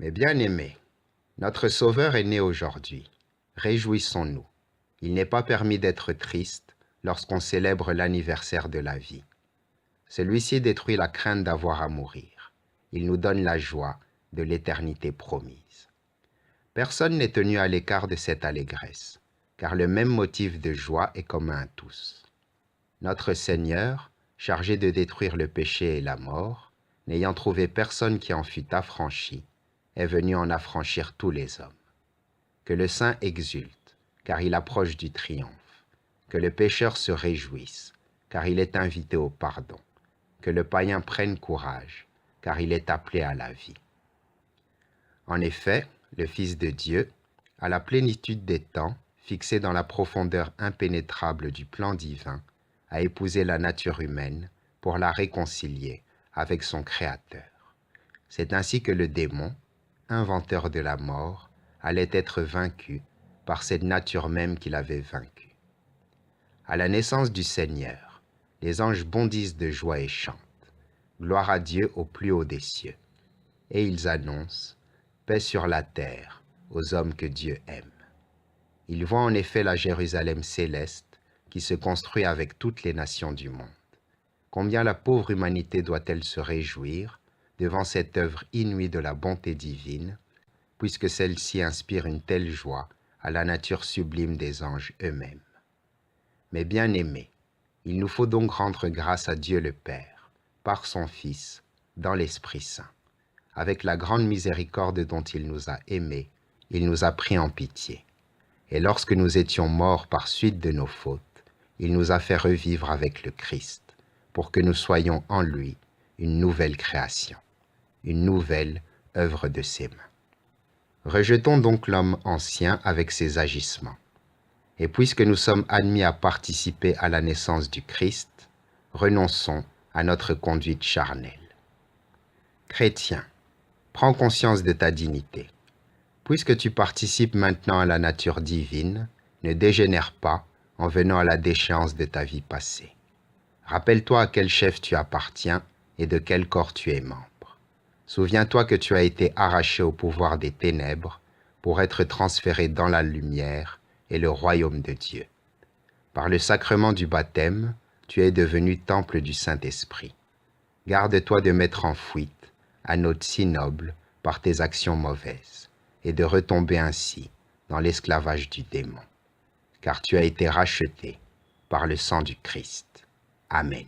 Mes bien-aimés, notre Sauveur est né aujourd'hui. Réjouissons-nous. Il n'est pas permis d'être triste lorsqu'on célèbre l'anniversaire de la vie. Celui-ci détruit la crainte d'avoir à mourir. Il nous donne la joie de l'éternité promise. Personne n'est tenu à l'écart de cette allégresse, car le même motif de joie est commun à tous. Notre Seigneur, chargé de détruire le péché et la mort, n'ayant trouvé personne qui en fût affranchi, est venu en affranchir tous les hommes. Que le saint exulte, car il approche du triomphe. Que le pécheur se réjouisse, car il est invité au pardon. Que le païen prenne courage, car il est appelé à la vie. En effet, le Fils de Dieu, à la plénitude des temps, fixé dans la profondeur impénétrable du plan divin, a épousé la nature humaine pour la réconcilier avec son Créateur. C'est ainsi que le démon, inventeur de la mort, allait être vaincu par cette nature même qu'il avait vaincue. À la naissance du Seigneur, les anges bondissent de joie et chantent « Gloire à Dieu au plus haut des cieux ». Et ils annoncent « Paix sur la terre aux hommes que Dieu aime ». Ils voient en effet la Jérusalem céleste qui se construit avec toutes les nations du monde. Combien la pauvre humanité doit-elle se réjouir devant cette œuvre inouïe de la bonté divine, puisque celle-ci inspire une telle joie à la nature sublime des anges eux-mêmes. Mes bien-aimés, il nous faut donc rendre grâce à Dieu le Père, par son Fils, dans l'Esprit Saint. Avec la grande miséricorde dont il nous a aimés, il nous a pris en pitié. Et lorsque nous étions morts par suite de nos fautes, il nous a fait revivre avec le Christ, pour que nous soyons en lui une nouvelle création, une nouvelle œuvre de ses mains. Rejetons donc l'homme ancien avec ses agissements. Et puisque nous sommes admis à participer à la naissance du Christ, renonçons à notre conduite charnelle. Chrétien, prends conscience de ta dignité. Puisque tu participes maintenant à la nature divine, ne dégénère pas en venant à la déchéance de ta vie passée. Rappelle-toi à quel chef tu appartiens et de quel corps tu es membre. Souviens-toi que tu as été arraché au pouvoir des ténèbres pour être transféré dans la lumière et le royaume de Dieu. Par le sacrement du baptême, tu es devenu temple du Saint-Esprit. Garde-toi de mettre en fuite un hôte si noble par tes actions mauvaises et de retomber ainsi dans l'esclavage du démon. Car tu as été racheté par le sang du Christ. Amen.